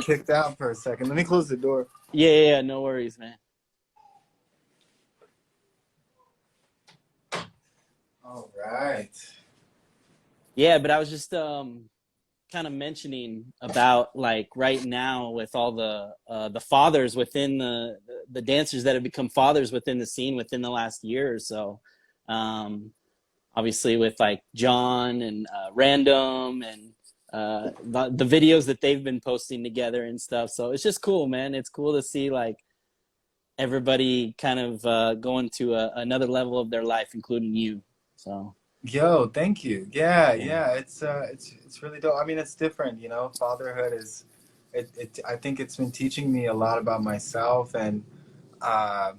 Kicked out for a second. Let me close the door. Yeah, no worries, man. All right. Yeah, but I was just kind of mentioning about like right now with all the fathers within the dancers that have become fathers within the scene within the last year or so. Um, Obviously with like John and Random and the videos that they've been posting together and stuff. So it's just cool, man. It's cool to see like everybody kind of going to another level of their life, including you. So Yo, thank you. Yeah, yeah, yeah. It's really dope. I mean, it's different, you know. Fatherhood is it I think it's been teaching me a lot about myself and uh,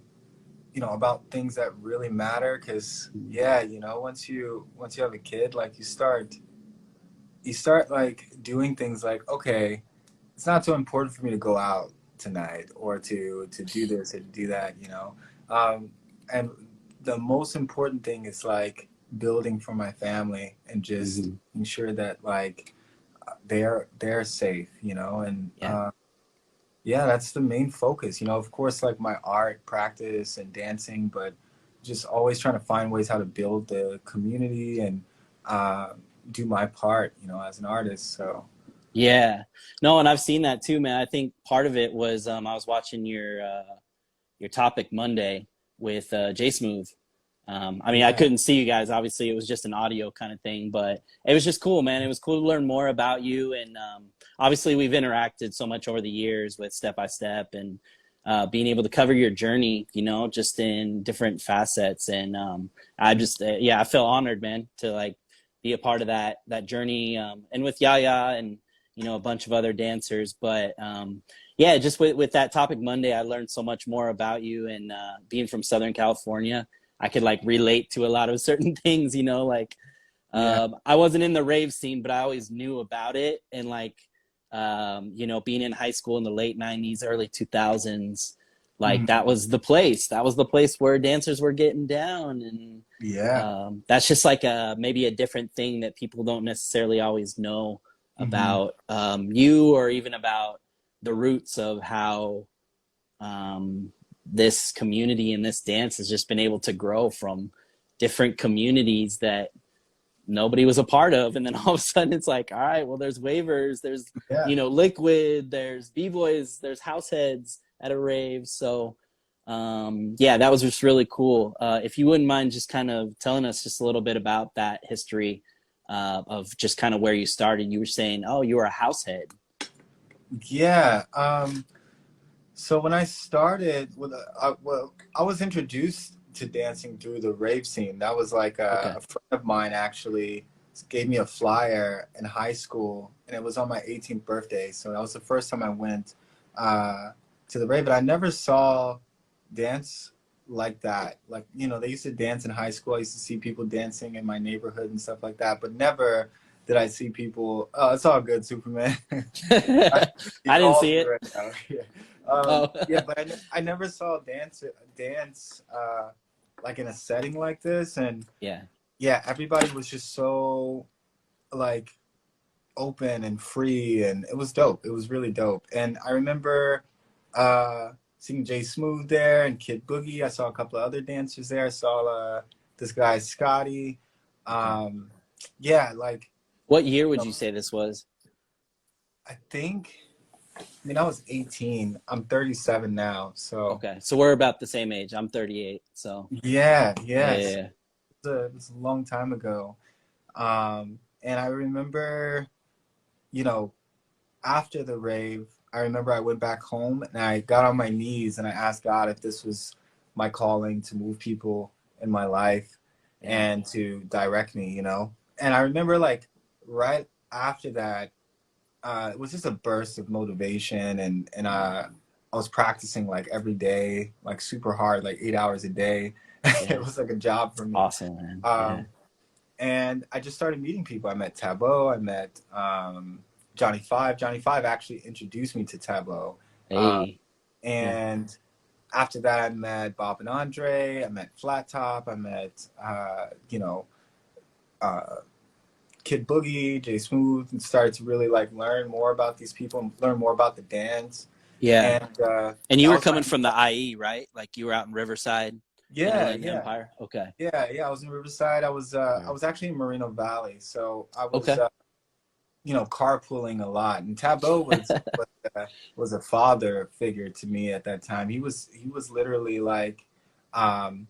about things that really matter. Cause yeah, once you have a kid, like you start like doing things like, okay, it's not so important for me to go out tonight or to do this or to do that. And the most important thing is like building for my family and just hmm ensure that like they're safe. And yeah. yeah, that's the main focus. Of course, like my art practice and dancing, but just always trying to find ways how to build the community and uh, do my part, as an artist. So Yeah, no, and I've seen that too, man. I think part of it was I was watching your topic Monday with J Smooth. I mean, I yeah. couldn't see you guys. Obviously, it was just an audio kind of thing, but it was just cool, man. It was cool to learn more about you, and obviously, we've interacted so much over the years with Step by Step and being able to cover your journey, just in different facets. And I just, yeah, I feel honored, man, to like be a part of that journey, and with Yaya and a bunch of other dancers. But yeah, just with that topic Monday, I learned so much more about you, and being from Southern California, I could like relate to a lot of certain things, like Yeah. I wasn't in the rave scene, but I always knew about it. And like, being in high school in the late 90s, early 2000s, like Mhm. that was the place where dancers were getting down. And Yeah. that's just like maybe a different thing that people don't necessarily always know Hmm. about you, or even about the roots of how this community and this dance has just been able to grow from different communities that nobody was a part of. And then all of a sudden it's like, all right, well, there's waivers, there's, Yeah. liquid, there's b-boys, there's house heads at a rave. So yeah, that was just really cool. If you wouldn't mind just kind of telling us just a little bit about that history of just kind of where you started. You were saying, oh, you were a house head. Yeah. So when I started I was introduced to dancing through the rave scene. That was like a, Okay. a friend of mine actually gave me a flyer in high school, and it was on my 18th birthday. So that was the first time I went uh, to the rave. But I never saw dance like that. Like, they used to dance in high school. I used to see people dancing in my neighborhood and stuff like that. But never did I see people. Oh, it's all good, Superman. I I didn't all see good it. right now. Yeah. Oh. Yeah, but I never saw dance like in a setting like this, and Yeah. yeah, everybody was just so like open and free, and it was dope. It was really dope. And I remember seeing Jay Smooth there and Kid Boogie. I saw a couple of other dancers there. I saw this guy Scotty. Okay. Um, yeah, like What year would you know, you say this was? I think. I mean, I was 18. I'm 37 now, so Okay, so we're about the same age. I'm 38, so yeah, yeah, yes, yeah, it was a long time ago. And I remember, you know, after the rave, I remember I went back home and I got on my knees and I asked God if this was my calling to move people in my life yeah, and to direct me. And I remember like right after that, it was just a burst of motivation and I was practicing like every day, like super hard, like 8 hours a day. It yeah. was like a job for me. Awesome, man. Yeah. Um, and I just started meeting people. I met Tabo. I met Johnny Five. Johnny Five actually introduced me to Tabo. Uh, Hey. Yeah. and after that, I met Bob and Andre. I met Flat Top. I met, uh, Kid Boogie, Jay Smooth, and started to really like learn more about these people and learn more about the dance. Yeah. And And you that were was my coming from the IE, right? Like you were out in Riverside, yeah, Inland yeah. Empire. Okay. Yeah. I was in Riverside. I Sure. was actually in Moreno Valley, so I was Okay. carpooling a lot. And Tabo was a father figure to me at that time. He was literally like, um,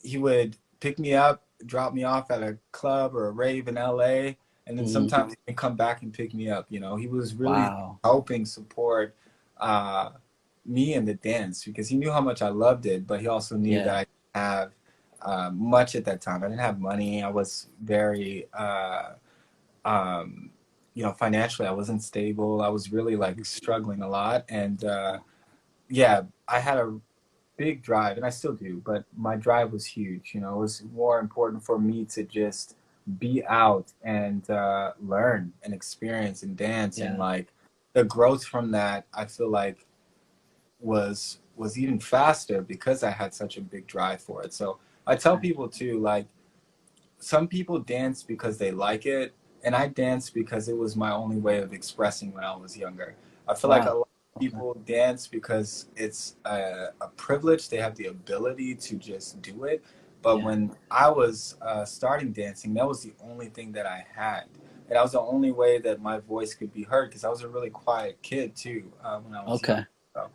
he would pick me up, drop me off at a club or a rave in LA, and then Mhm. sometimes he'd come back and pick me up. He was really Wow. helping support uh, me in the dance because he knew how much I loved it, but he also knew that Yeah. I didn't have much at that time. I didn't have money. I was very, um, financially, I wasn't stable. I was really like struggling a lot. And yeah, I had a big drive, and I still do, but my drive was huge. It was more important for me to just be out and learn and experience and dance, and Yeah. like the growth from that, I feel like was even faster because I had such a big drive for it. So I tell Right. people too, like some people dance because they like it, and I dance because it was my only way of expressing when I was younger. I feel like a Wow. lot of Okay. people dance because it's a privilege. They have the ability to just do it. But Yeah. when I was starting dancing, that was the only thing that I had. And that was the only way that my voice could be heard because I was a really quiet kid too when I was young. Okay. So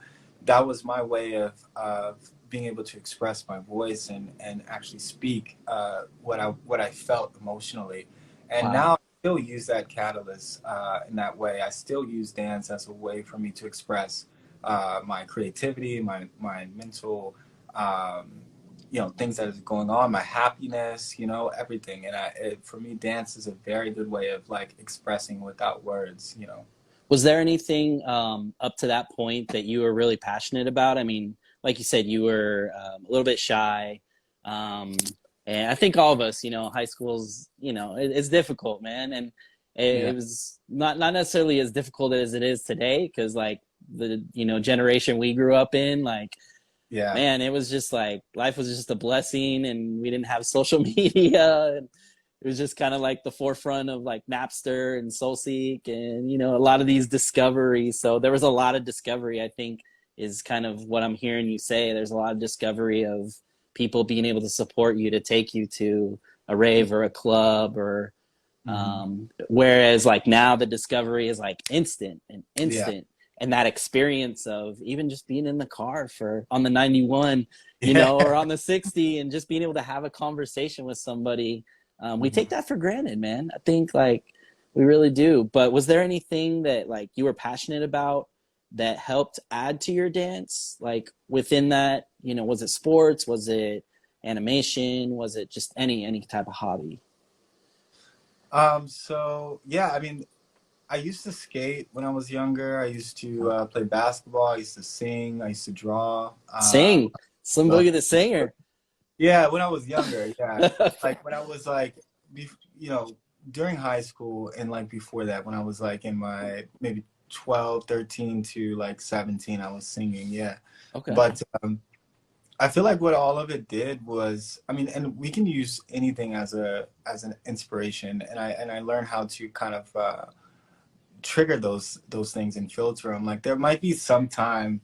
that was my way of being able to express my voice and actually speak what I felt emotionally. And now Wow. I still use that catalyst in that way. I still use dance as a way for me to express my creativity, my mental, um, things that is going on, my happiness, everything. And for me, dance is a very good way of like expressing without words. Was there anything up to that point that you were really passionate about? I mean, like you said, you were a little bit shy. Um, and I think all of us, high school's, it's difficult, man. And it Yeah. was not necessarily as difficult as it is today because, like, the, generation we grew up in, like, Yeah. man, it was just like life was just a blessing and we didn't have social media. And it was just kind of like the forefront of like Napster and SoulSeek and, a lot of these discoveries. So there was a lot of discovery, I think, is kind of what I'm hearing you say. There's a lot of discovery of people being able to support you to take you to a rave or a club or Hmm. whereas like now the discovery is like instant and Yeah. instant. And that experience of even just being in the car for on the 91, Yeah. or on the 60 and just being able to have a conversation with somebody. We Mhm. take that for granted, man. I think like we really do. But was there anything that like you were passionate about that helped add to your dance? Like within that, was it sports? Was it animation? Was it just any type of hobby? So yeah, I mean, I used to skate when I was younger. I used to play basketball. I used to sing. I used to draw. Sing. Slim Love Boogie the singer. Yeah, when I was younger, yeah. Like when I was like, you know, during high school and like before that, when I was like in my maybe 12, 13 to like 17, I was singing, yeah. Okay. But I feel like what all of it did was, I mean, and we can use anything as an inspiration, and I learned how to kind of trigger those things and filter them. Like there might be sometimes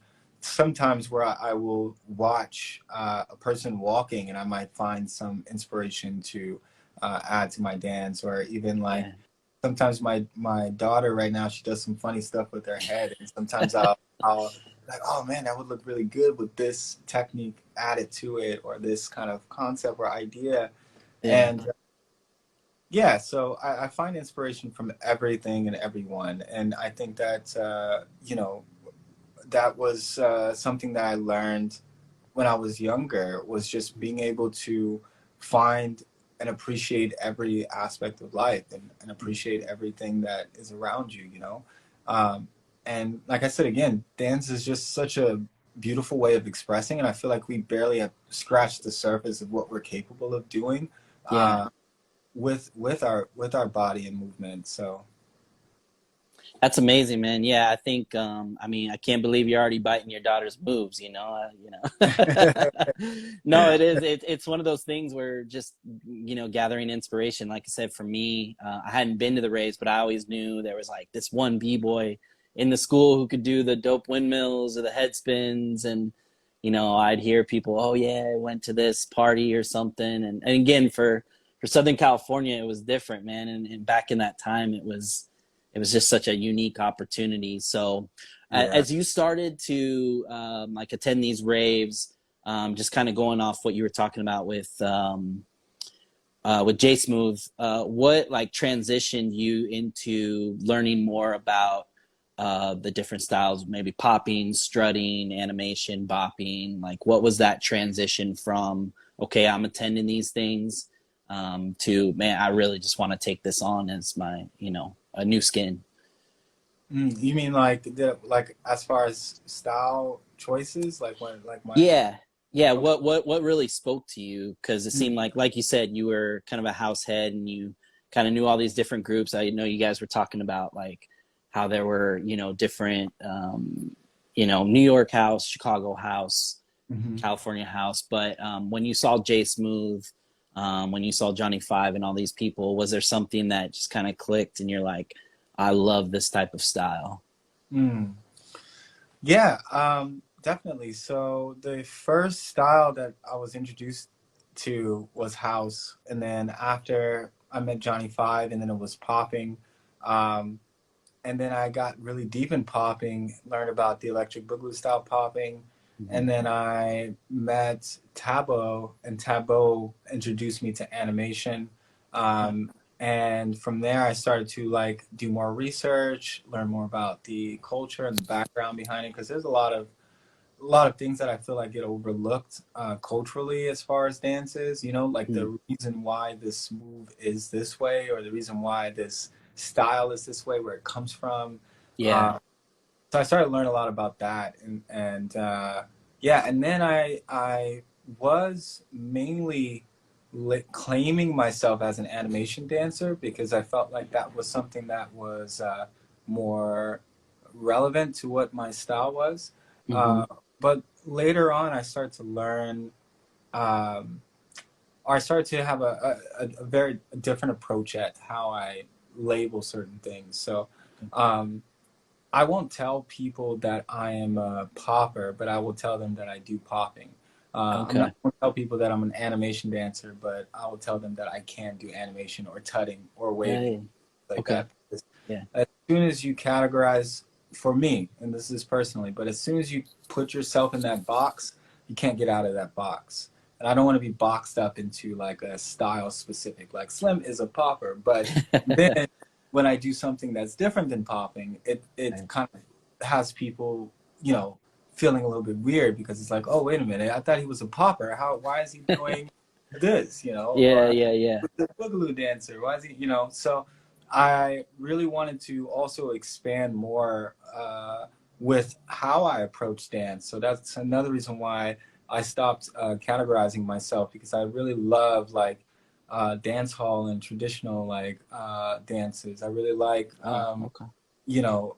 where I will watch a person walking and I might find some inspiration to add to my dance, or even like Yeah. sometimes my daughter right now, she does some funny stuff with her head, and sometimes I'll like, oh man, that would look really good with this technique added to it, or this kind of concept or idea. Yeah. And yeah, so I find inspiration from everything and everyone, and I think that that was something that I learned when I was younger, was just being able to find and appreciate every aspect of life, and appreciate everything that is around you. Um, and like I said again, dance is just such a beautiful way of expressing, and I feel like we barely have scratched the surface of what we're capable of doing. Yeah. Uh, with our body and movement. So That's amazing, man. Yeah, I think I mean, I can't believe you're already biting your daughter's moves, you know. No, it is. It's one of those things where just, you know, gathering inspiration. Like I said, for me, I hadn't been to the raves, but I always knew there was like this one B-boy in the school who could do the dope windmills or the head spins. And, you know, I'd hear people, oh yeah, I went to this party or something. And again, for Southern California, it was different, man. And back in that time, it was just such a unique opportunity. So Yeah. as you started to like attend these raves, just kind of going off what you were talking about with J Smooth, what like transitioned you into learning more about the different styles, maybe popping, strutting, animation, bopping? Like, what was that transition from, okay, I'm attending these things, to, man, I really just want to take this on as my, you know, a new skin? You mean like like as far as style choices, like when like my Yeah. Yeah. okay. What really spoke to you? Cause it Mm, seemed like you said, you were kind of a house head and you kind of knew all these different groups. I know you guys were talking about like how there were, you know, different, you know, New York house, Chicago house, mhm. California house. But, when you saw Jay Smooth, when you saw Johnny Five and all these people, was there something that just kind of clicked and you're like, I love this type of style? Mm. Yeah, definitely. So the first style that I was introduced to was house, and then after I met Johnny Five, and then it was popping, um, and then I got really deep in popping, learned about the electric boogaloo style popping, Mhm. and then I met Tabo, and Tabo introduced me to animation. Um, and from there, I started to like do more research, learn more about the culture and the background behind it, because there's a lot of things that I feel like get overlooked culturally as far as dances. You know, like Mm. the reason why this move is this way, or the reason why this style is this way, where it comes from. Yeah. Uh, so I started to learn a lot about that, and yeah, and then I was mainly claiming myself as an animation dancer because I felt like that was something that was more relevant to what my style was. Hmm. Uh, but later on, I started to learn, um, or I started to have a very different approach at how I label certain things. So. Um, I won't tell people that I am a popper, but I will tell them that I do popping. I'm not Okay. going to tell people that I'm an animation dancer, but I will tell them that I can do animation or tutting or waving Hey. like Okay. that. Because Yeah. as soon as you categorize, for me, and this is personally, but as soon as you put yourself in that box, you can't get out of that box. And I don't want to be boxed up into like a style specific, like Slim is a popper, but then when I do something that's different than popping, it Right. kind of has people, you know, feeling a little bit weird because it's like, oh, wait a minute, I thought he was a popper. How? Why is he doing this? You know, Yeah. or Yeah. Yeah. the boogaloo dancer. Why is he? You know, so I really wanted to also expand more with how I approach dance. So that's another reason why I stopped categorizing myself because I really love like dance hall and traditional like dances. I really like Oh, okay. you know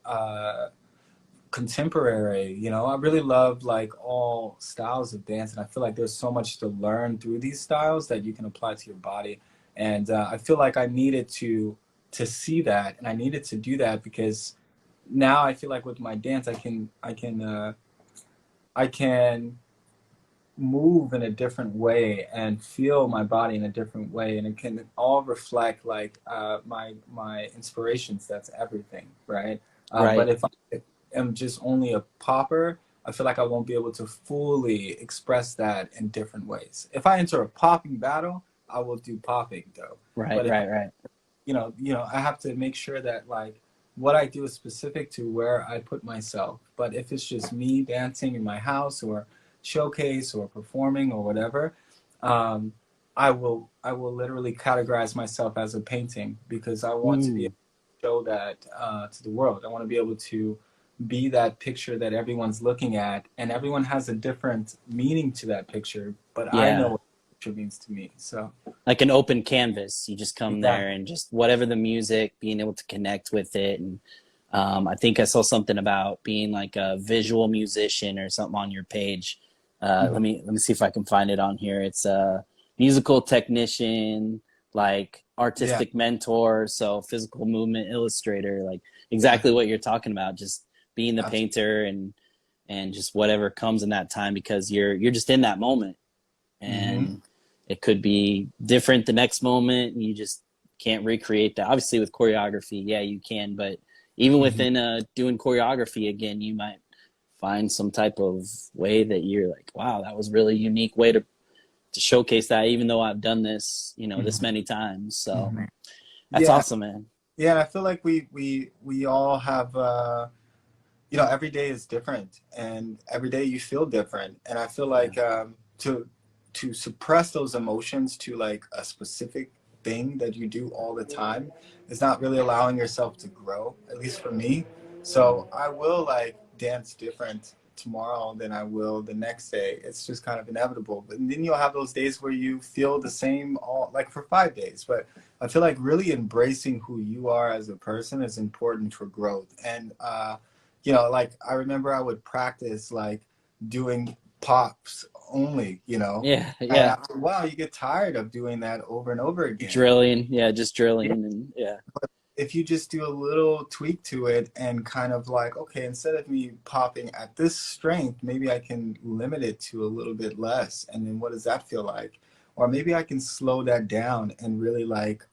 contemporary. You know, I really love like all styles of dance, and I feel like there's so much to learn through these styles that you can apply to your body. And I feel like I needed to see that, and I needed to do that because now I feel like with my dance, I can move in a different way and feel my body in a different way, and it can all reflect like my inspirations. That's everything, right? But Right. if I am just only a popper, I feel like I won't be able to fully express that in different ways. If I enter a popping battle, I will do popping though. Right. But if Right. Right. I have to make sure that like what I do is specific to where I put myself. But if it's just me dancing in my house or showcase or performing or whatever, um, I will literally categorize myself as a painting because I want to be able Mm. to show that to the world. I want to be able to be that picture that everyone's looking at, and everyone has a different meaning to that picture. But I know Yeah. what the picture means to me. So Like an open canvas. You just come there exactly. and just whatever the music, being able to connect with it. And I think I saw something about being like a visual musician or something on your page. Mhm. Let me see if I can find it on here. It's a musical technician, like Yeah, artistic mentor, so physical movement illustrator, like yeah, exactly what you're talking about. Just being the absolutely. painter and just whatever comes in that time because you're just in that moment, Hmm. and it could be different the next moment. And you just can't recreate that. Obviously, with choreography, yeah, you can, but even Hmm. within doing choreography again, you might find some type of way that you're like, wow, that was really unique way to showcase that. Even though I've done this, this Hmm. many times, so Hmm. that's Yeah, awesome, man. yeah. And I feel like we all have. Every day is different, and every day you feel different. And I feel Yeah, like to suppress those emotions to like a specific thing that you do all the time is not really allowing yourself to grow. At least for me. So I will like dance different tomorrow than I will the next day. It's just kind of inevitable. But then you'll have those days where you feel the same all like for 5 days. But I feel like really embracing who you are as a person is important for growth. And like I remember I would practice like doing pops only, yeah, and yeah. after a while you get tired of doing that over and over again. Drilling, yeah, just Yeah. drilling, and yeah, If you just do a little tweak to it and kind of like, okay, instead of me popping at this strength, maybe I can limit it to a little bit less. And then what does that feel like? Or maybe I can slow that down and really like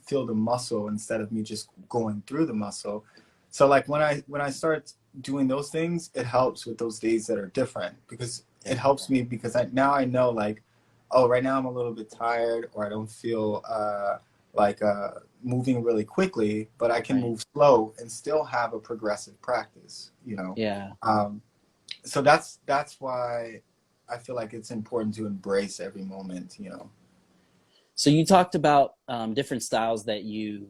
feel the muscle instead of me just going through the muscle. So like when I start doing those things, it helps with those days that are different because it yeah, helps me because I know like, oh, right now I'm a little bit tired or I don't feel like moving really quickly, but I can right, move slow and still have a progressive practice. yeah. Um, so that's why I feel like it's important to embrace every moment. So you talked about different styles that you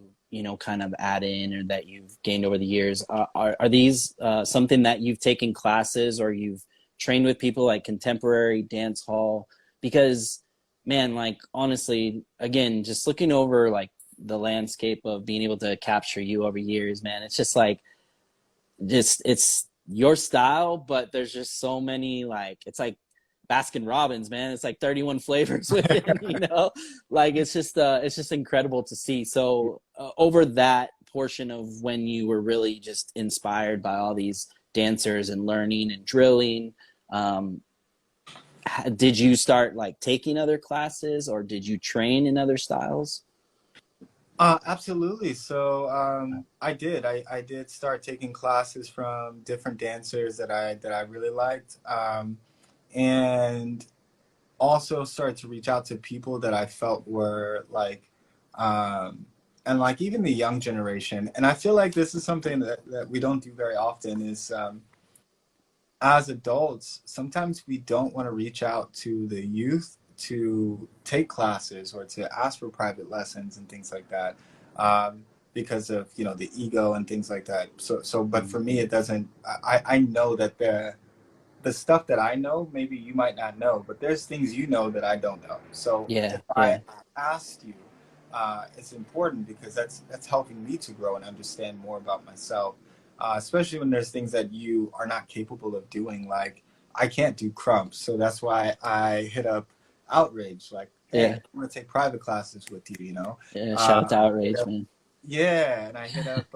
kind of add in or that you've gained over the years. Are these something that you've taken classes or you've trained with people like contemporary dance hall? Because man, like honestly, again, just looking over like the landscape of being able to capture you over years, man, it's just like just it's your style, but there's just so many like it's like Baskin Robbins, man. It's like 31 flavors within, like it's just incredible to see. So over that portion of when you were really just inspired by all these dancers and learning and drilling, um, did you start like taking other classes or did you train in other styles? Absolutely. So I did. I did start taking classes from different dancers that I really liked, and also started to reach out to people that I felt were like, um, and like even the young generation. And I feel like this is something that we don't do very often is as adults, sometimes we don't want to reach out to the youth to take classes or to ask for private lessons and things like that. Because of the ego and things like that. But Mm. for me, it doesn't. I know that the stuff that I know, maybe you might not know, but there's things you know that I don't know. So Yeah, if I yeah, asked you, it's important because that's helping me to grow and understand more about myself. Especially when there's things that you are not capable of doing. Like I can't do crumps, so that's why I hit up Outrage. Like, hey, yeah, I'm gonna take private classes with you. yeah. Shout out to I hit Outrage, up man. Yeah, and I hit up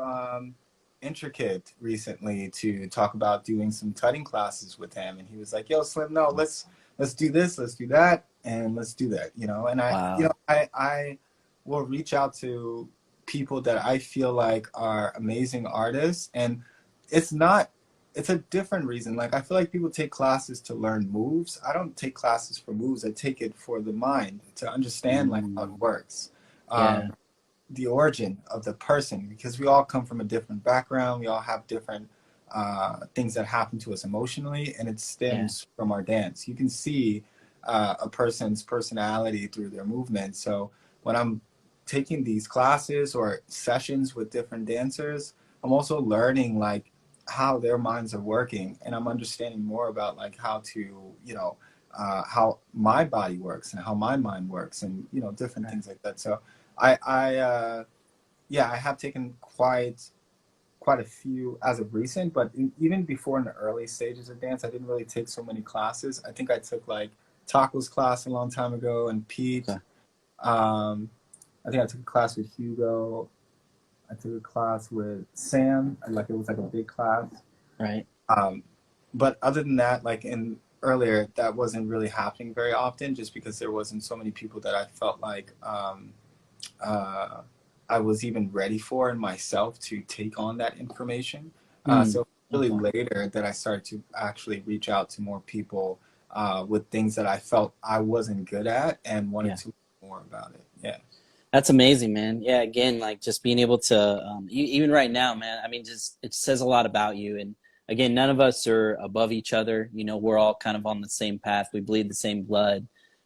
Intricate recently to talk about doing some cutting classes with him, and he was like, "Yo, Slim, no, let's do this, let's do that, and let's do that." And Wow. I will reach out to people that I feel like are amazing artists, and it's not. It's a different reason. Like I feel like people take classes to learn moves. I don't take classes for moves. I take it for the mind to understand like how it Mm, works. yeah, The origin of the person because we all come from a different background. We all have different things that happen to us emotionally, and it yeah, stems from our dance. You can see a person's personality through their movement. So when I'm taking these classes or sessions with different dancers, I'm also learning like how their minds are working, and I'm understanding more about like how to, how my body works and how my mind works, and different right. things like that. So I yeah, I have taken quite quite a few as of recent, but even before in the early stages of dance, I didn't really take so many classes. I think I took like Taco's class a long time ago and Pete. Okay. Um, I think I took a class with Hugo. I took a class with Sam. Like it was like a big class. Right. Um, but other than that, like in earlier, that wasn't really happening very often, just because there wasn't so many people that I felt like uh, I was even ready for in myself to take on that information. So really Okay. later that I started to actually reach out to more people with things that I felt I wasn't good at and wanted Yeah. to learn more about it. Yeah. That's amazing, man. Yeah, again, like just being able to, even right now, man, I mean, just it says a lot about you. And again, none of us are above each other. You know, we're all kind of on the same path. We bleed the same blood.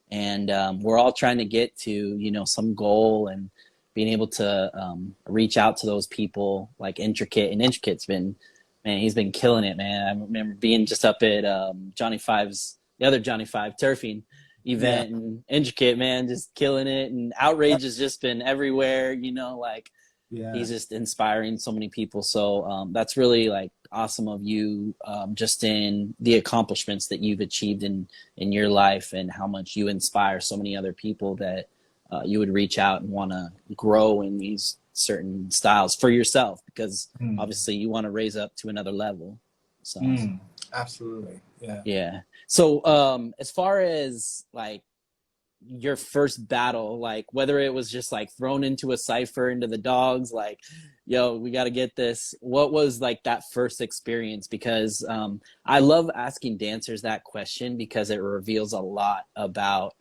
And we're all trying to get to, you know, some goal, and being able to reach out to those people like Intricate. And Intricate's been, man, he's been killing it, man. I remember being just up at Johnny Five's, the other Johnny Five turfing Yeah. event, and Intricate, man, just killing it, and Outrage has just been everywhere, you know, like Yeah. he's just inspiring so many people. So that's really like awesome of you, just in the accomplishments that you've achieved in your life, and how much you inspire so many other people that you would reach out and want to grow in these certain styles for yourself, because Mm. obviously you want to raise up to another level. So Mm. Absolutely. Yeah. yeah. So as far as like your first battle, like whether it was just like thrown into a cipher into the dogs, like, yo, we got to get this, what was like that first experience? Because I love asking dancers that question, because it reveals a lot about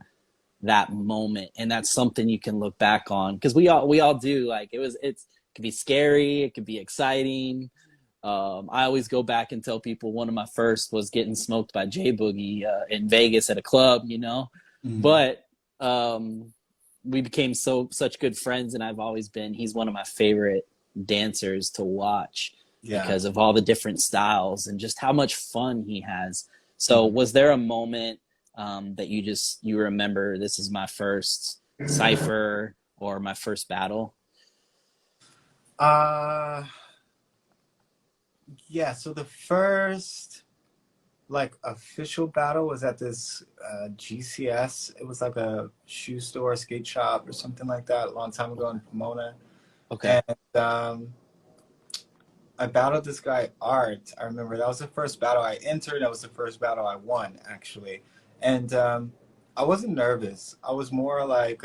that moment, and that's something you can look back on, because we all do, like it could be scary, it could be exciting. I always go back and tell people one of my first was getting smoked by J Boogie in Vegas at a club, you know. Mm. But we became such good friends, and he's one of my favorite dancers to watch, Yeah. because of all the different styles and just how much fun he has. So Mm. was there a moment that you remember, this is my first cipher or my first battle? Uh, yeah. So the first like official battle was at this GCS. It was like a shoe store, skate shop, or something like that, a long time ago in Pomona. Okay. And I battled this guy Art. I remember that was the first battle I entered. That was the first battle I won, actually. And I wasn't nervous. I was more like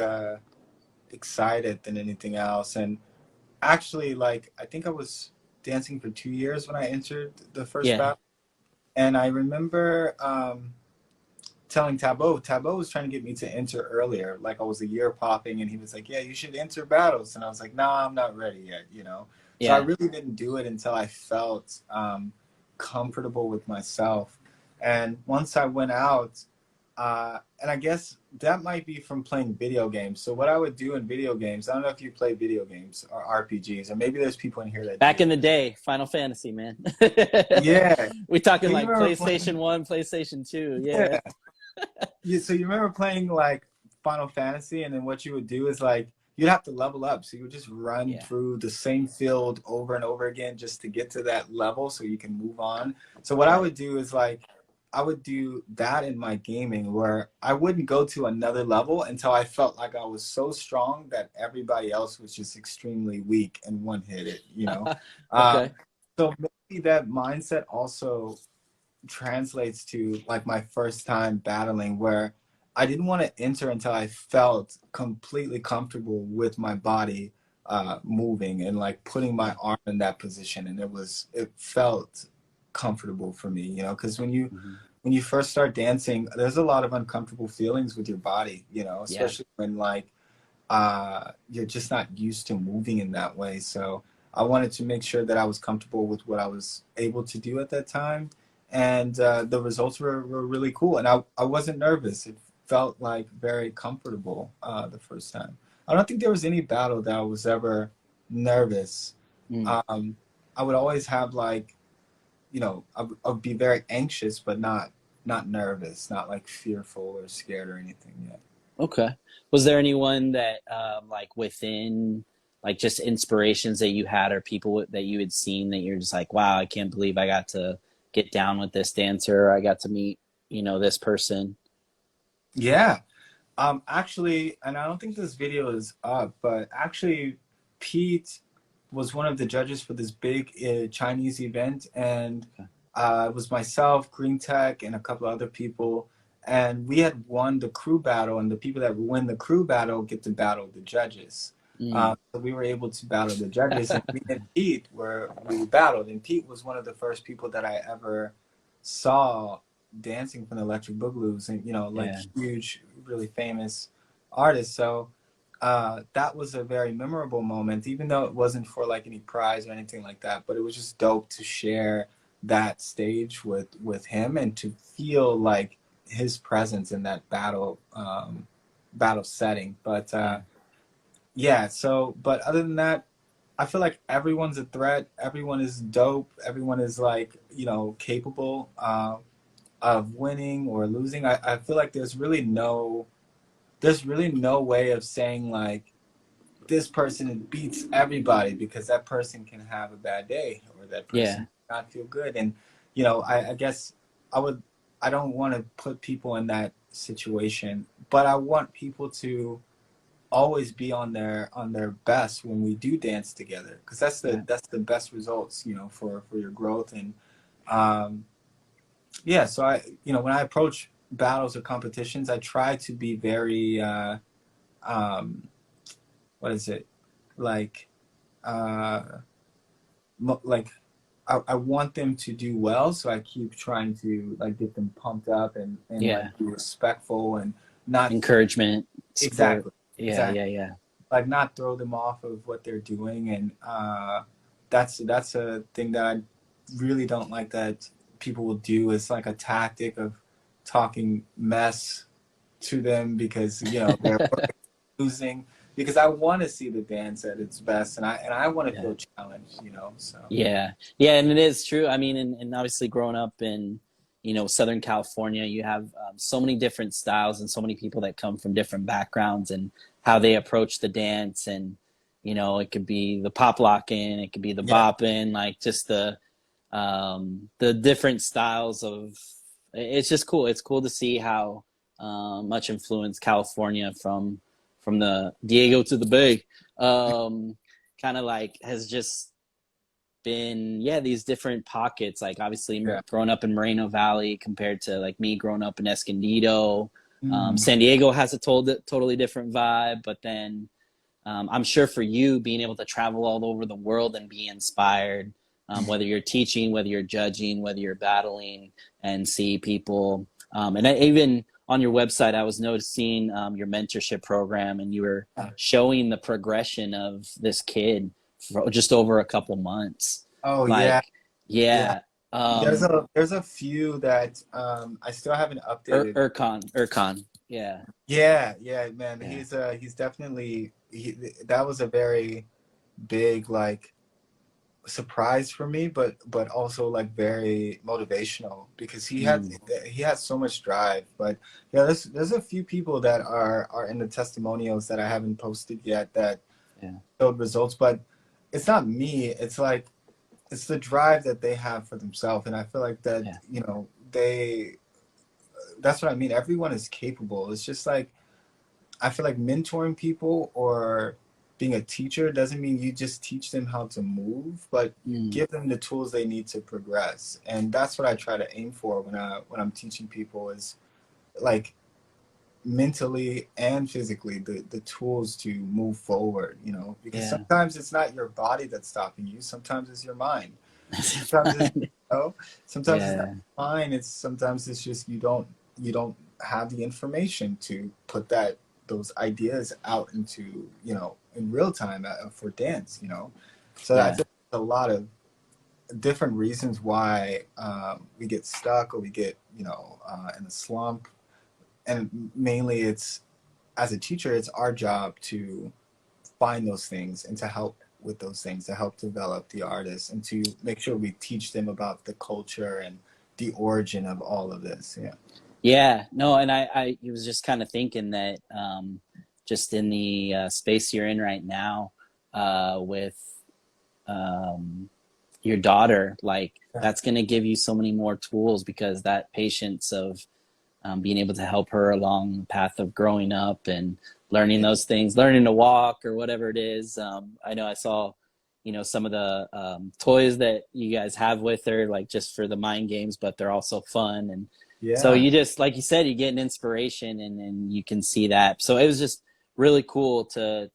excited than anything else. And actually, like I think I was dancing for 2 years when I entered the first Yeah. battle. And I remember telling Tabot was trying to get me to enter earlier. Like I was a year popping, and he was like, "Yeah, you should enter battles." And I was like, "Nah, I'm not ready yet," you know. So I Yeah. really didn't do it until I felt comfortable with myself. And once I went out, and I guess that might be from playing video games. So what I would do in video games, I don't know if you play video games or RPGs, or maybe there's people in here that Back do. in the day, Final Fantasy, man. Yeah. We talking So you like remember PlayStation playing, 1, PlayStation 2. Yeah. yeah. So you remember playing like Final Fantasy, and then what you would do is like you'd have to level up. So you would just run Yeah. through the same field over and over again just to get to that level so you can move on. So what I Right. would do is like I would do that in my gaming where I wouldn't go to another level until I felt like I was so strong that everybody else was just extremely weak and one hit it, you know. Um, Okay. so maybe that mindset also translates to like my first time battling, where I didn't want to enter until I felt completely comfortable with my body moving and like putting my arm in that position, and it felt comfortable for me, you know, because Mm-hmm. when you first start dancing, there's a lot of uncomfortable feelings with your body, you know, Yeah. especially when like you're just not used to moving in that way. So I wanted to make sure that I was comfortable with what I was able to do at that time. And the results were really cool. And I wasn't nervous. It felt like very comfortable the first time. I don't think there was any battle that I was ever nervous. Mm. Um, I would always have like, you know, I would be very anxious, but not nervous, not like fearful or scared or anything yet. Okay. Was there anyone that like within like just inspirations that you had or people that you had seen that you're just like, wow, I can't believe I got to get down with this dancer. Or I got to meet, you know, this person. Yeah. Actually, and I don't think this video is up, but actually, Pete was one of the judges for this big Chinese event, and it was myself, Green Tech, and a couple other people, and we had won the crew battle, and the people that win the crew battle get to battle the judges. So we were able to battle the judges, and me and Pete we battled, and Pete was one of the first people that I ever saw dancing from the Electric Boogaloo's, and you know, like huge, really famous artists. So that was a very memorable moment, even though it wasn't for like any prize or anything like that. But it was just dope to share that stage with him and to feel like his presence in that battle setting. But yeah. So, but other than that, I feel like everyone's a threat. Everyone is dope. Everyone is like, you know, capable of winning or losing. I feel like there's really no way of saying like this person beats everybody, because that person can have a bad day or that person not feel good. And you know, I guess I don't want to put people in that situation, but I want people to always be on their best when we do dance together, because that's the best results, you know, for your growth. And yeah, so you know, when I approach battles or competitions, I try to be very what is it, like like I want them to do well, so I keep trying to like get them pumped up and like be respectful and not encouragement, support. Exactly. Yeah. Like not throw them off of what they're doing. And that's a thing that I really don't like that people will do. It's like a tactic of talking mess to them because, you know, they're losing, because I want to see the dance at its best, and I want to feel challenged, you know. So yeah, and it is true. I mean, and obviously growing up in, you know, Southern California, you have so many different styles and so many people that come from different backgrounds and how they approach the dance. And you know, it could be the pop locking, it could be the bopping, like just the different styles of. It's just cool. It's cool to see how much influence California from the Diego to the Bay kind of like has just been these different pockets. Like obviously growing up in Moreno Valley compared to like me growing up in Escondido. San Diego has a totally different vibe, but then I'm sure for you being able to travel all over the world and be inspired, whether you're teaching, whether you're judging, whether you're battling, and see people. And even on your website, I was noticing your mentorship program, and you were showing the progression of this kid for just over a couple months. Oh, like, yeah. There's a few that I still haven't updated. Erkan. Yeah, man. He's definitely that was a very big like surprise for me, but also like very motivational, because he has so much drive. But yeah, there's a few people that are in the testimonials that I haven't posted yet that showed results, but it's not me. It's like it's the drive that they have for themselves, and I feel like that you know, that's what I mean. Everyone is capable. It's just like I feel like mentoring people or being a teacher doesn't mean you just teach them how to move, but give them the tools they need to progress. And that's what I try to aim for when I'm teaching people, is like mentally and physically the tools to move forward, you know, because sometimes it's not your body that's stopping you. Sometimes it's your mind. Sometimes it's, you know, sometimes it's not mine. Sometimes it's just you don't have the information to put those ideas out into, you know, in real time for dance, you know. So I think a lot of different reasons why we get stuck or we get, you know, in a slump. And mainly it's, as a teacher, it's our job to find those things and to help with those things, to help develop the artists and to make sure we teach them about the culture and the origin of all of this. No, and I was just kind of thinking that just in the space you're in right now, with your daughter, like Yeah. that's going to give you so many more tools, because that patience of being able to help her along the path of growing up and learning those things, learning to walk or whatever it is. I know I saw, some of the toys that you guys have with her, like just for the mind games, but they're also fun. And so Yeah. you just, like you said, you get an inspiration, and you can see that. So it was just really cool to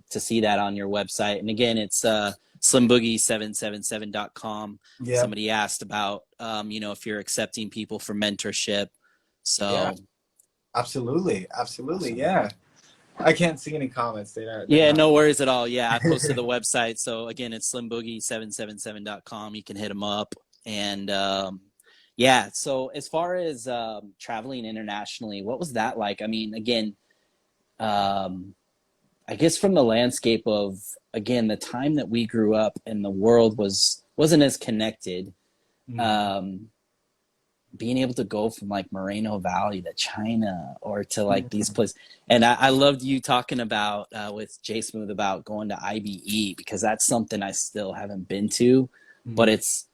see that on your website. And again, it's slimboogie777.com. Yeah. Somebody asked about, if you're accepting people for mentorship. Yeah. So Absolutely. Absolutely. awesome. Yeah. I can't see any comments. They're Yeah, not. no worries at all. Yeah, I posted the website. So again, it's slimboogie777.com. You can hit them up. And yeah, so as far as traveling internationally, what was that like? I mean, again, um, I guess from the landscape of, again, the time that we grew up and the world wasn't as connected. Mhm. Um, being able to go from like Moreno Valley to China, or to like these Mhm. places. And I loved you talking about with J Smooth about going to IBE, because that's something I still haven't been to, but Mhm. it's,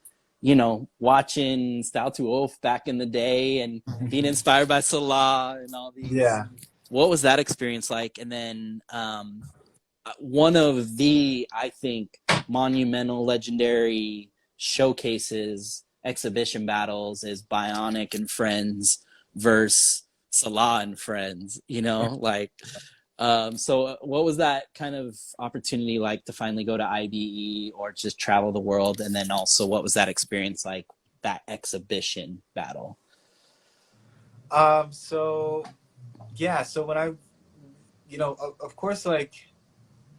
watching Style to Oath back in the day and being Mhm. inspired by Salah and all these. Yeah. What was that experience like? And then one of the, I think, monumental, legendary showcases, exhibition battles is Bionic and Friends versus Salah and Friends, like, so what was that kind of opportunity like to finally go to IBE or just travel the world? And then also, what was that experience like, that exhibition battle? So yeah, so when I, of course, like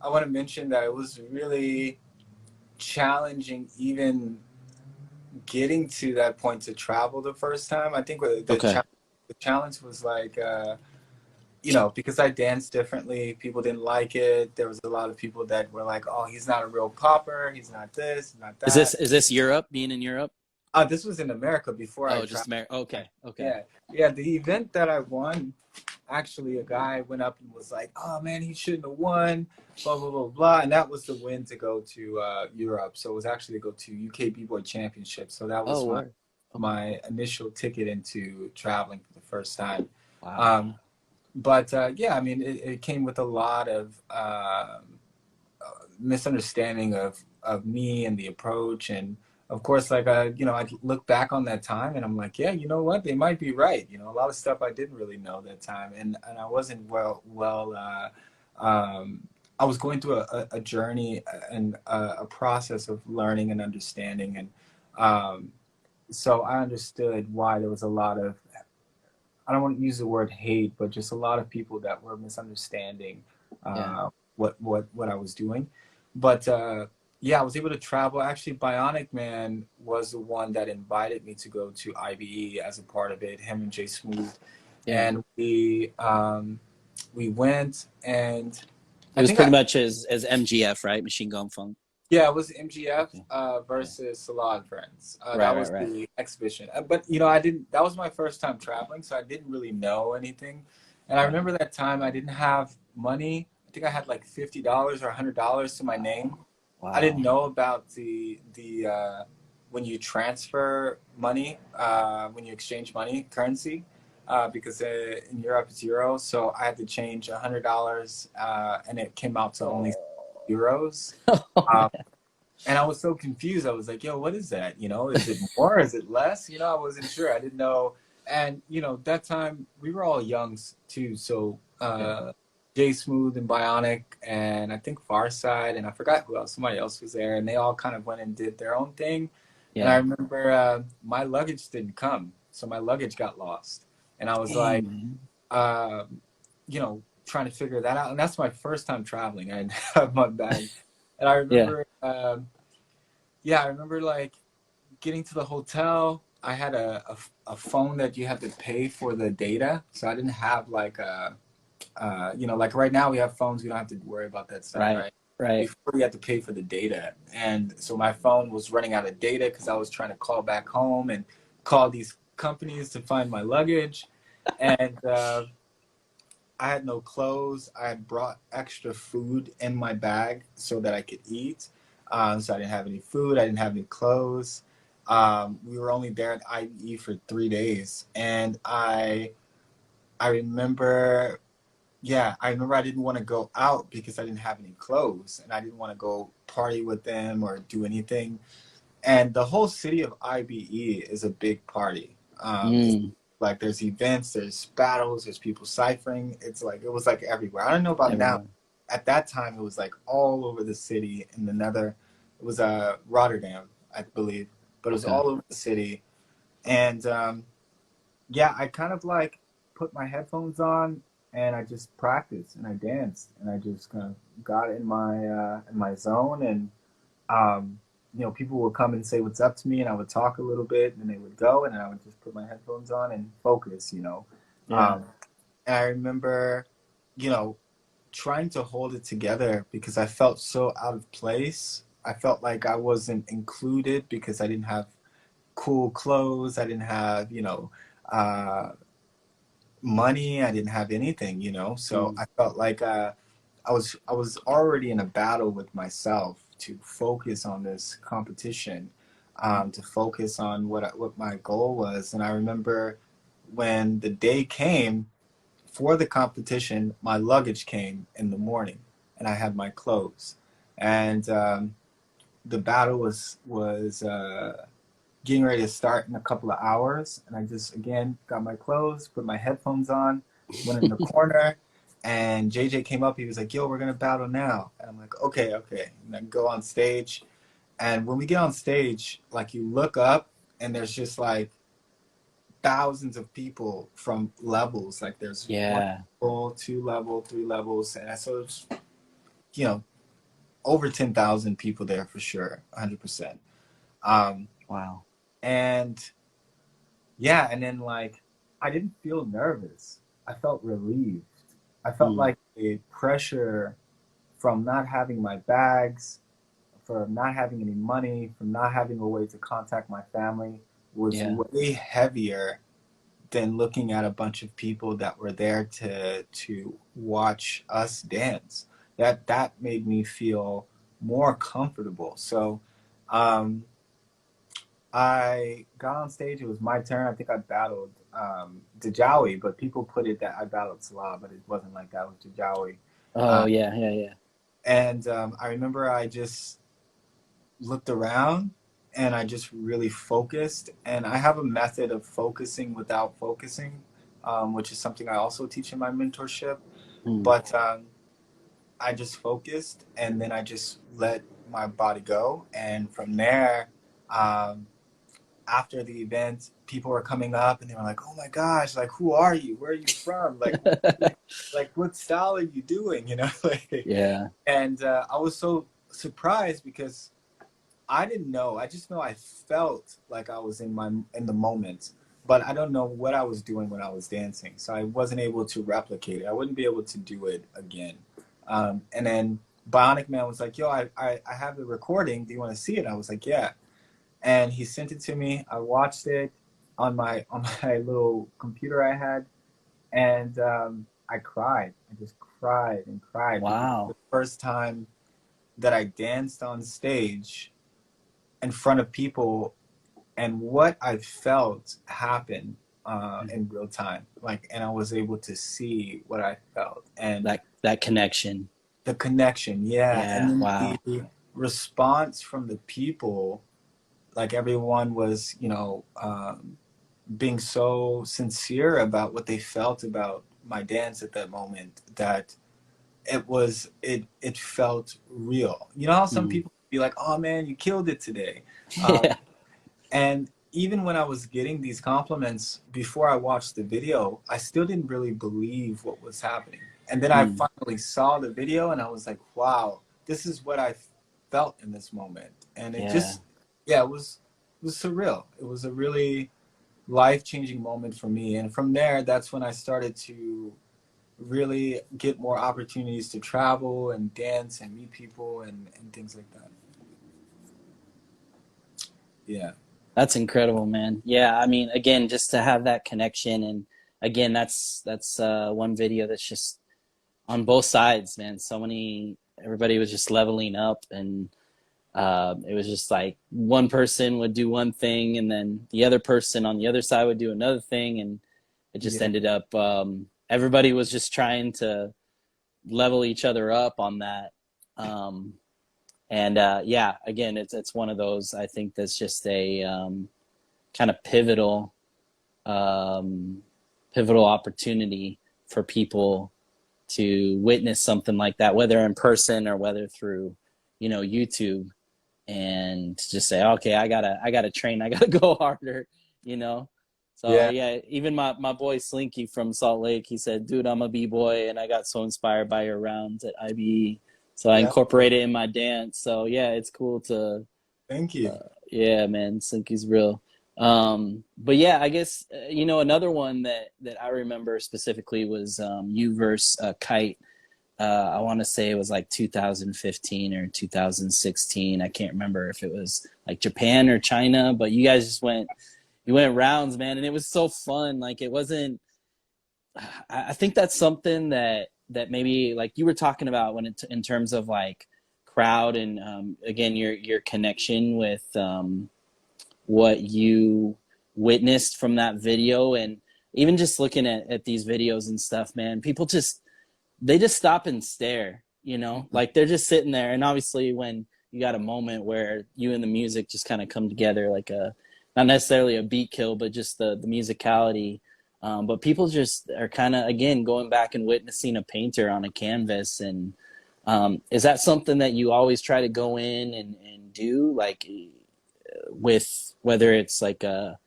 I want to mention that it was really challenging even getting to that point to travel the first time. I think Okay. the challenge was like, because I danced differently, people didn't like it. There was a lot of people that were like, "Oh, he's not a real popper. He's not this, not Is this that." is this Europe? Being in Europe? This was in America before I Oh, just traveled. America. Okay. Okay. Yeah, yeah. The event that I won, actually, a guy went up and was like, "Oh man, he shouldn't have won." Blah blah blah blah, and that was the win to go to Europe. So it was actually to go to UK B-Boy Championship. So that Oh, was word. Okay. my initial ticket into traveling for the first time. Wow. Um, but yeah, I mean, it came with a lot of misunderstanding of me and the approach, and of course, like I look back on that time, and I'm like, yeah, you know what, they might be right. A lot of stuff I didn't really know that time, and I wasn't well. I was going through a journey and a process of learning and understanding, and so I understood why there was a lot of, I don't want to use the word hate, but just a lot of people that were misunderstanding Yeah. what I was doing. But yeah, I was able to travel. Actually, Bionic Man was the one that invited me to go to IBE as a part of it. Him and Jay Smooth, Yeah. and we went, and It I was think pretty much as MGF, right? Machine Gun Funk. yeah, it was MGF Okay. Yeah. versus Salah and Friends. Right. That Right. was Right. the exhibition. But I didn't. That was my first time traveling, so I didn't really know anything. And I Right. remember that time I didn't have money. I think I had like $50 or $100 to my name. I didn't Wow. know about the when you transfer money, when you exchange money currency, because in Europe it's euro. So I had to change $100, and it came out to only Oh. euros. Oh Um, man. and I was so confused. I was like, yo, what is that? Is it more? Is it less? I wasn't sure. I didn't know. And, that time we were all young too. So Yeah. Jay Smooth and Bionic and I think Farside and I forgot who else. Somebody else was there. And they all kind of went and did their own thing. And I Yeah. remember my luggage didn't come. So my luggage got lost. And I was like, Dang, man. uh, trying to figure that out. And that's my first time traveling. I didn't have my bag. And I Yeah. remember yeah, I remember like getting to the hotel. I had a phone that you had to pay for the data, so I didn't have like like right now we have phones, we don't have to worry about that stuff, Right. right? Right. Before you had to pay for the data, and so my phone was running out of data because I was trying to call back home and call these companies to find my luggage, and I had no clothes. I had brought extra food in my bag so that I could eat. So I didn't have any food. I didn't have any clothes. We were only there at IBE for 3 days, and I remember, yeah, I remember I didn't want to go out because I didn't have any clothes, and I didn't want to go party with them or do anything. And the whole city of IBE is a big party. It's Mm, like there's events, there's battles, there's people ciphering. It's like it was like everywhere. I don't know about now. everywhere. At that time, it was like all over the city. In the nether, it was Rotterdam, I believe, but it was Okay. all over the city. And yeah, I kind of like put my headphones on and I just practiced and I danced and I just kind of got in my zone. And you know, people would come and say what's up to me, and I would talk a little bit, and then they would go, and then I would just put my headphones on and focus, you know. Yeah. Um, and I remember, you know, trying to hold it together because I felt so out of place. I felt like I wasn't included because I didn't have cool clothes. I didn't have, you know, uh, money. I didn't have anything, you know. So Mm, I felt like I was already in a battle with myself to focus on this competition, to focus on what my goal was. And I remember when the day came for the competition, my luggage came in the morning, and I had my clothes, and the battle was getting ready to start in a couple of hours. And I just, again, got my clothes, put my headphones on, went in the corner, and JJ came up. He was like, yo, we're going to battle now. And I'm like, okay, okay. And I go on stage. And when we get on stage, like you look up and there's just like thousands of people from levels. Like there's one yeah. level, two level, three levels. And so it's, you know, over 10,000 people there for sure, 100%. Um, Wow. and yeah, and then like I didn't feel nervous. I felt relieved. I felt Mm, like the pressure from not having my bags, from not having any money, from not having a way to contact my family was yeah. way heavier than looking at a bunch of people that were there to watch us dance. That made me feel more comfortable. So um, I got on stage. It was my turn. I think I battled Djawi, but people put it that I battled Salah, but it wasn't like that. It was Djawi. Oh, Uh, yeah, yeah, yeah. and I remember I just looked around and I just really focused. And I have a method of focusing without focusing, which is something I also teach in my mentorship. Mm, But I just focused and then I just let my body go. And from there, um, after the event, people were coming up and they were like, "Oh my gosh, like who are you? Where are you from? Like what style are you doing?" You know, like, yeah. and I was so surprised because I didn't know. I just know I felt like I was in the moment, but I don't know what I was doing when I was dancing, so I wasn't able to replicate it. I wouldn't be able to do it again. And then Bionic Man was like, "Yo, I have the recording. Do you want to see it?" I was like, "Yeah." And he sent it to me. I watched it on my little computer I had, and I cried. I just cried and cried because it was Wow. the first time that I danced on stage in front of people, and what I felt happen Mm, in real time. Like, and I was able to see what I felt and that connection. the connection. Yeah, and Yeah. then Wow. the response from the people. Like everyone was, you know, being so sincere about what they felt about my dance at that moment that it felt real. You know how some Mm. people be like, "Oh man, you killed it today," Yeah. and even when I was getting these compliments before I watched the video, I still didn't really believe what was happening. And then I Mm, finally saw the video and I was like, "Wow, this is what I felt in this moment." And it yeah. just, yeah, it was surreal. It was a really life-changing moment for me. And from there, that's when I started to really get more opportunities to travel and dance and meet people and things like that. Yeah. That's incredible, man. Yeah, I mean, again, just to have that connection again, that's one video that's just on both sides, man. Everybody was just leveling up, and it was just like one person would do one thing, and then the other person on the other side would do another thing, and it just Yeah. ended up everybody was just trying to level each other up on that. Um, and yeah, again, it's one of those, I think, that's just a kind of um, pivotal opportunity for people to witness something like that, whether in person or whether through, YouTube, and just say, okay, I gotta train, I gotta go harder, you know. So Yeah. yeah, even my boy Slinky from Salt Lake, he said, dude, I'm a b-boy and I got so inspired by your rounds at IBE, so I Yeah. incorporate it in my dance. So yeah, it's cool to Thank you. yeah, man, Slinky's real. But yeah, I guess another one that I remember specifically was you versus Kite. I want to say it was like 2015 or 2016. I can't remember if it was like Japan or China, but you guys just you went rounds, man, and it was so fun. Like it wasn't. I think that's something that maybe like you were talking about in terms of like crowd and again your connection with what you witnessed from that video, and even just looking at these videos and stuff, man, people they just stop and stare, like they're just sitting there. And obviously when you got a moment where you and the music just kind of come together, like not necessarily a beat kill, but just the musicality. But people just are kind of, again, going back and witnessing a painter on a canvas. And is that something that you always try to go in and do, like with whether it's like a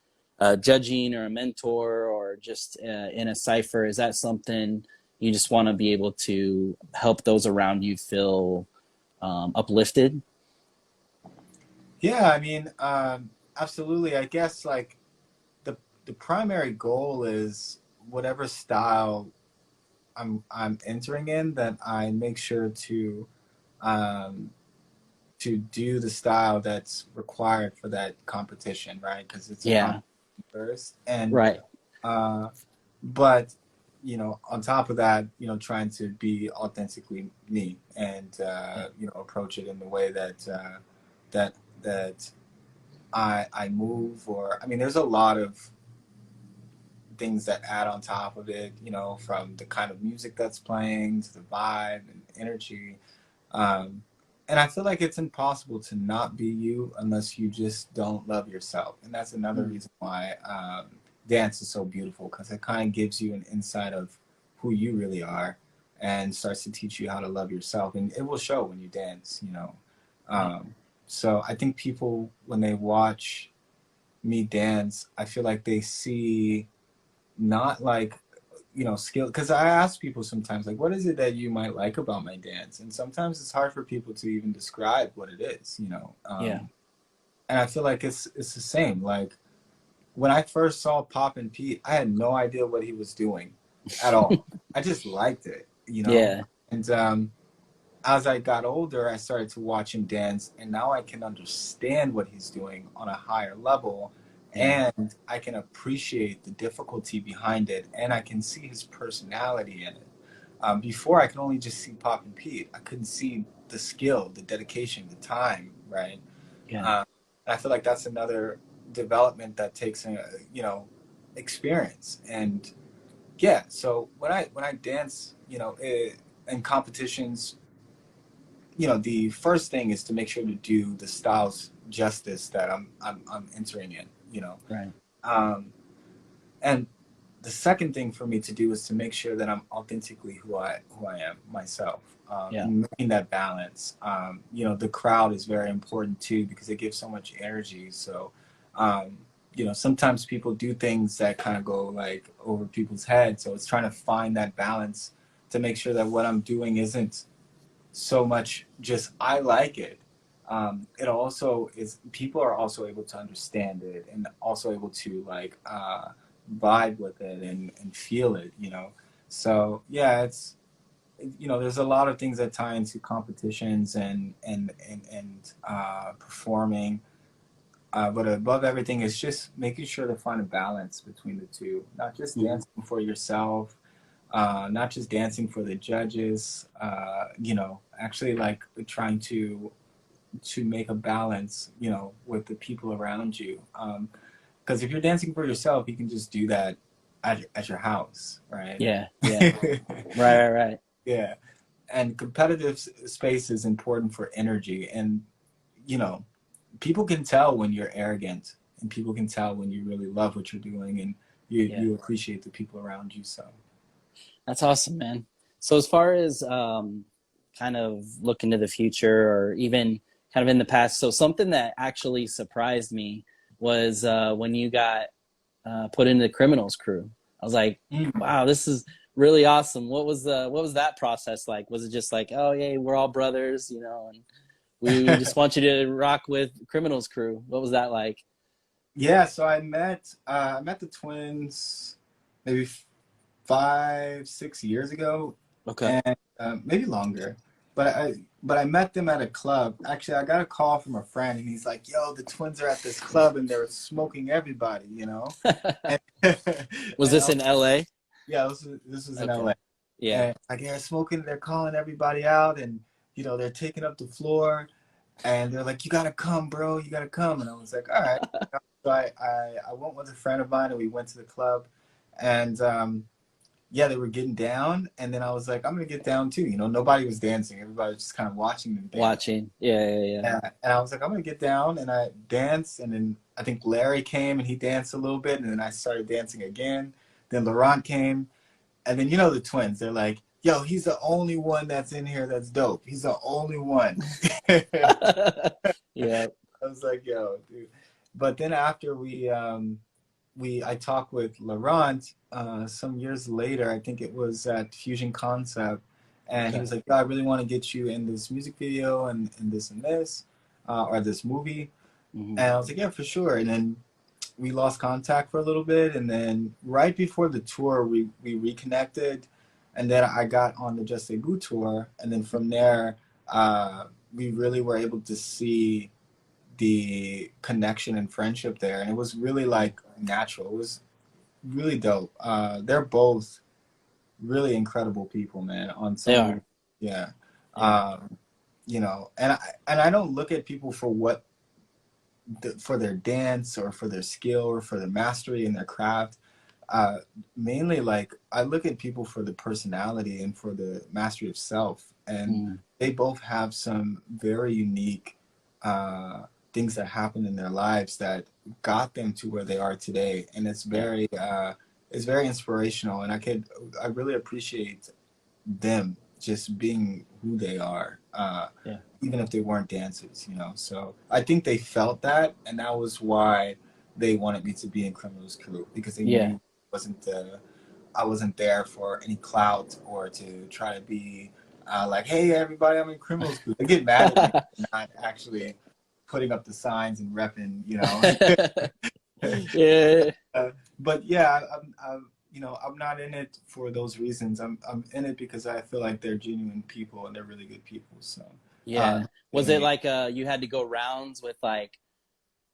judging or a mentor or just in a cipher? Is that something you just want to be able to help those around you feel uplifted? Yeah, I mean, absolutely. I guess like the primary goal is whatever style I'm entering in, that I make sure um, to do the style that's required for that competition, right? Because it's a Yeah, competition first, and right. uh, but on top of that, trying to be authentically me, and approach it in the way that that I move. Or I mean, there's a lot of things that add on top of it, from the kind of music that's playing to the vibe and energy. Um, and I feel like it's impossible to not be you unless you just don't love yourself. And that's another Mm. reason why dance is so beautiful, because it kind of gives you an insight of who you really are and starts to teach you how to love yourself. And it will show when you dance. Right. Um, so I think people, when they watch me dance, I feel like they see not like skill, because I ask people sometimes, like, what is it that you might like about my dance, and sometimes it's hard for people to even describe what it is. Yeah. And I feel like it's the same. Like when I first saw Pop and Pete, I had no idea what he was doing at all. I just liked it. Yeah. And as I got older, I started to watch him dance, and now I can understand what he's doing on a higher level, Yeah. and I can appreciate the difficulty behind it, and I can see his personality in it. Before, I could only just see Pop and Pete. I couldn't see the skill, the dedication, the time, right? Yeah. Um, and I feel like that's another development that takes experience. And yeah, so when I dance, in competitions, the first thing is to make sure to do the styles justice that I'm entering in. Right. Um, and the second thing for me to do is to make sure that I'm authentically who I am myself. Yeah. And making that balance. The crowd is very important too, because it gives so much energy. So, sometimes people do things that kind of go like over people's heads. So it's trying to find that balance to make sure that what I'm doing isn't so much just I like it. It also is, people are also able to understand it and also able to like vibe with it and feel it. So yeah, there's a lot of things that tie into competitions and performing. But above everything, it's just making sure to find a balance between the two, not just dancing for yourself, not just dancing for the judges, actually like trying to make a balance, with the people around you. Because if you're dancing for yourself, you can just do that at your house, right? Yeah, yeah. Right. Yeah. And competitive space is important for energy. And, people can tell when you're arrogant, and people can tell when you really love what you're doing, and you appreciate the people around you. So that's awesome, man. So as far as kind of looking to the future, or even kind of in the past, so something that actually surprised me was when you got put into the Criminalz crew. I was like, wow, this is really awesome. What was that process like? Was it just like, oh yeah, we're all brothers, and we just want you to rock with Criminalz crew? What was that like? Yeah, so I met the twins maybe 5-6 years ago. Okay. And maybe longer. But I met them at a club. Actually, I got a call from a friend, and he's like, "Yo, the twins are at this club, and they're smoking everybody," And, was this in LA? Yeah, this was in LA. Yeah. And like, they're smoking, they're calling everybody out, and they're taking up the floor, and they're like, "You gotta come, bro, you gotta come." And I was like, "All right." So I went with a friend of mine, and we went to the club, and yeah, they were getting down, and then I was like, I'm gonna get down too. Nobody was dancing; everybody was just kind of watching them dance. Watching, yeah. And I was like, I'm gonna get down, and I danced, and then I think Larry came and he danced a little bit, and then I started dancing again. Then Laurent came, and then the twins. They're like, "Yo, he's the only one that's in here that's dope. He's the only one." Yeah. I was like, "Yo, dude." But then after I talked with Laurent some years later. I think it was at Fusion Concept, and he was like, "I really want to get you in this music video and this and this, or this movie." And I was like, "Yeah, for sure." And then we lost contact for a little bit, and then right before the tour, we reconnected, and then I got on the Just Debut tour, and then from there, we really were able to see the connection and friendship there, and it was really like natural. It was really dope. They're both really incredible people, man. On some, they are. Yeah. And I don't look at people for for their dance or for their skill or for their mastery in their craft. Mainly, like, I look at people for the personality and for the mastery of self, and they both have some very unique things that happened in their lives that got them to where they are today, and it's very inspirational, and I really appreciate them just being who they are, even if they weren't dancers, So I think they felt that, and that was why they wanted me to be in Criminalz crew, because they knew I wasn't there for any clout or to try to be like, "Hey everybody, I'm in Criminalz crew." They get mad at me for not actually putting up the signs and repping, Yeah. But yeah, I'm not in it for those reasons. I'm in it because I feel like they're genuine people and they're really good people. So yeah. Was it like you had to go rounds with like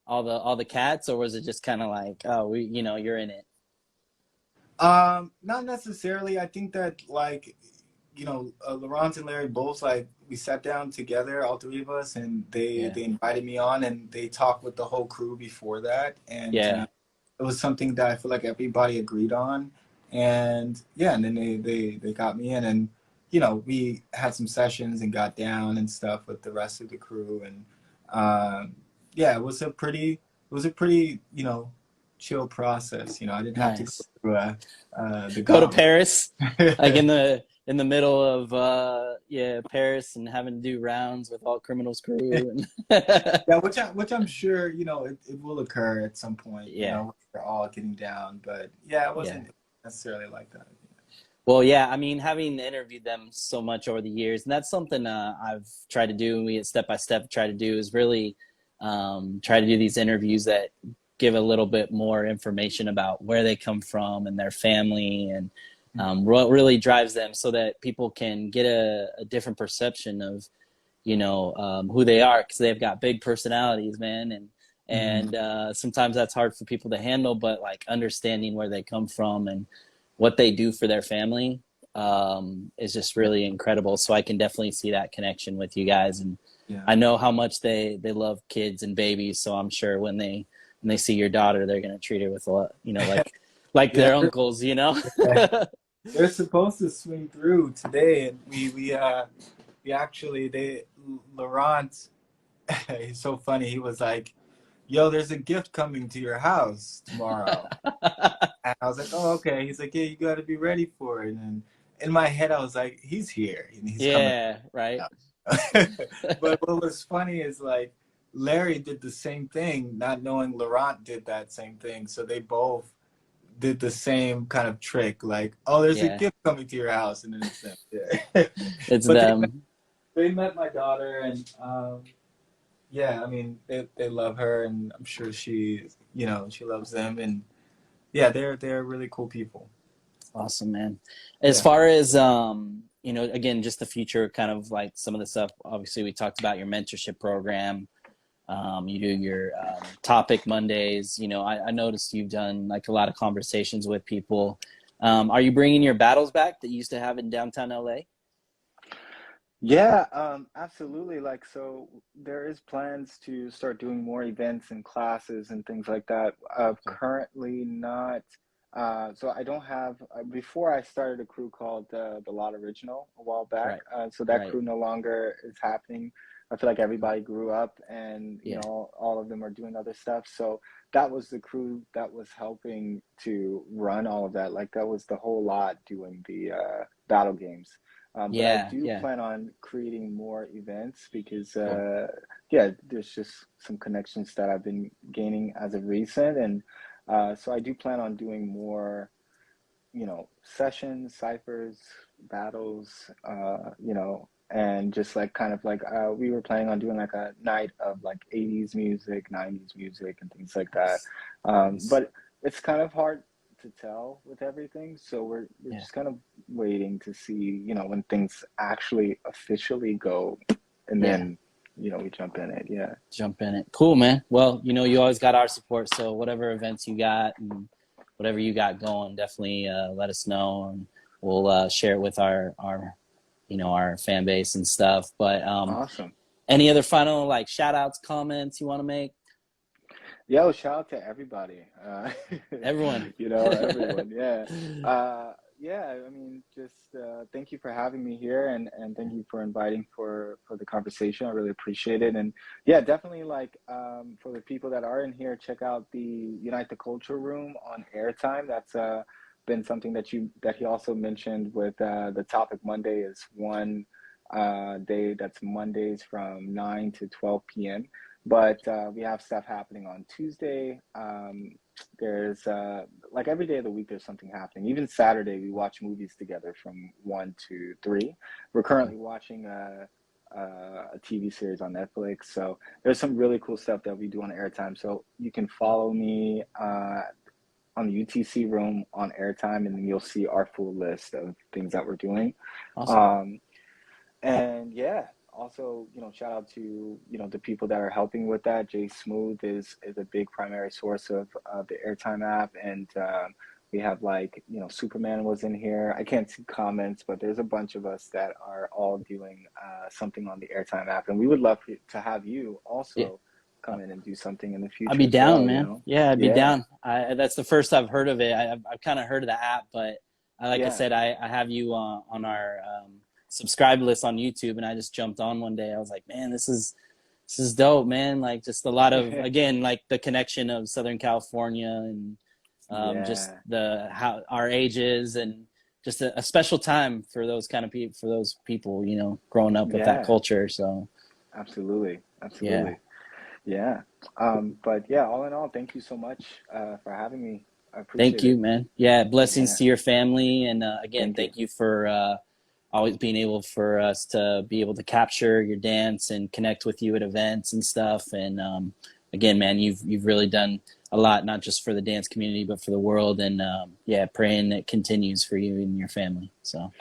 all the cats, or was it just kind of like, oh, you're in it? Not necessarily. I think that, like, Laurent and Larry both, like, we sat down together, all three of us, and they invited me on, and they talked with the whole crew before that, and it was something that I feel like everybody agreed on, and and then they got me in, and we had some sessions and got down and stuff with the rest of the crew, and it was a pretty chill process. I didn't have to go through go to Paris, like in the middle of Paris, and having to do rounds with all Criminalz crew. And which I'm sure it will occur at some point. We're all getting down, but it wasn't necessarily like that. Well, I mean, having interviewed them so much over the years, and that's something I've tried to do, and we at Step by Step try to do, is really try to do these interviews that give a little bit more information about where they come from and their family, and what really drives them, so that people can get a different perception of, who they are, because they've got big personalities, man. and sometimes that's hard for people to handle, but like understanding where they come from and what they do for their family is just really incredible. So I can definitely see that connection with you guys, and I know how much they love kids and babies, so I'm sure when they see your daughter, they're going to treat her with a lot, you know, like Yeah, their uncles, you know. they're supposed to swing through today, and we actually Laurent, he's so funny. He was like, "Yo, there's a gift coming to your house tomorrow." And I was like, "Oh, okay." He's like, "Yeah, you got to be ready for it." And in my head, I was like, "He's here, and he's coming." Yeah, right. But what was funny is like Larry did the same thing, not knowing Laurent did that same thing. So they both did the same kind of trick, like, "Oh, there's a Yeah, gift coming to your house," and then it's them. Yeah. it's But them. they met my daughter, and yeah, I mean, they love her, and I'm sure she loves them, and yeah, they're really cool people. Awesome, man. As Yeah. far as you know, again, just the future, kind of like some of the stuff. Obviously, we talked about your mentorship program. You do your topic Mondays. You know, I noticed you've done like a lot of conversations with people. Are you bringing your battles back that you used to have in downtown LA? Yeah, absolutely. Like, so there is plans to start doing more events and classes and things like that. Currently not. So I don't have, before I started a crew called the Lot Original a while back. Right, So that right. crew no longer is happening. I feel like everybody grew up and, Yeah, all of them are doing other stuff. So that was the crew that was helping to run all of that. Like that was the whole lot doing the battle games. But I yeah, do yeah, plan on creating more events because, cool. yeah, there's just some connections that I've been gaining as of recent. And so I do plan on doing more, sessions, ciphers, battles, and just like kind of like we were planning on doing like a night of like 80s music, 90s music, and things like that. Nice, nice. But it's kind of hard to tell with everything, so we're Yeah, just kind of waiting to see, when things actually officially go, and yeah. then we jump in it. Yeah. Jump in it. Cool, man. Well, you know, you always got our support. So whatever events you got and whatever you got going, definitely let us know, and we'll share it with our our fan base and stuff. But Awesome. any other final like shout outs, comments you want to make? Yo, shout out to everybody. Everyone. Everyone. Yeah. Yeah, I mean, just thank you for having me here, and thank you for inviting for the conversation. I really appreciate it. And yeah, definitely like for the people that are in here, check out the Unite the Culture Room on Airtime. That's been something that he also mentioned with the topic Monday is one day that's Mondays from 9 to 12 p.m. But we have stuff happening on Tuesday. There's like every day of the week, there's something happening. Even Saturday, we watch movies together from 1 to 3. We're currently watching a TV series on Netflix. So there's some really cool stuff that we do on Airtime. So you can follow me on the UTC room on Airtime, and then you'll see our full list of things that we're doing. Awesome. And yeah, also, shout out to, the people that are helping with that. Jay Smooth is a big primary source of the Airtime app. And we have like, Superman was in here. I can't see comments, but there's a bunch of us that are all doing something on the Airtime app. And we would love to have you Yeah. also come in and do something in the I'd future be as down, well, man. Yeah, I'd be Yeah, down. That's the first I've heard of it. I've kind of heard of the app, but like I yeah. said, I have you on our subscribe list on YouTube, and I just jumped on one day. I was like, man, this is dope, man. Like just a lot of, again, like the connection of Southern California and just Yeah, how our ages, and just a special time for those kind of people, for those people, growing up with that yeah, culture. So absolutely. yeah. Absolutely. Yeah. But yeah, all in all, thank you so much for having me. I Thank appreciate you, it. man. Yeah, blessings Yeah. to your family, and again, Thank you. thank you for always being able for us to be able to capture your dance and connect with you at events and stuff. And again, man, you've really done a lot, not just for the dance community, but for the world. And yeah, praying it continues for you and your family. So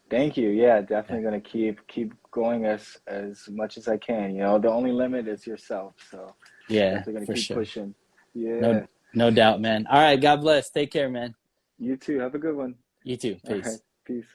Thank you. Yeah, yeah, definitely gonna keep going as much as I can. The only limit is yourself. So Yeah, definitely gonna for keep sure. pushing. Yeah. No doubt, man. All right. God bless. Take care, man. You too. Have a good one. You too. All right. Peace. Peace.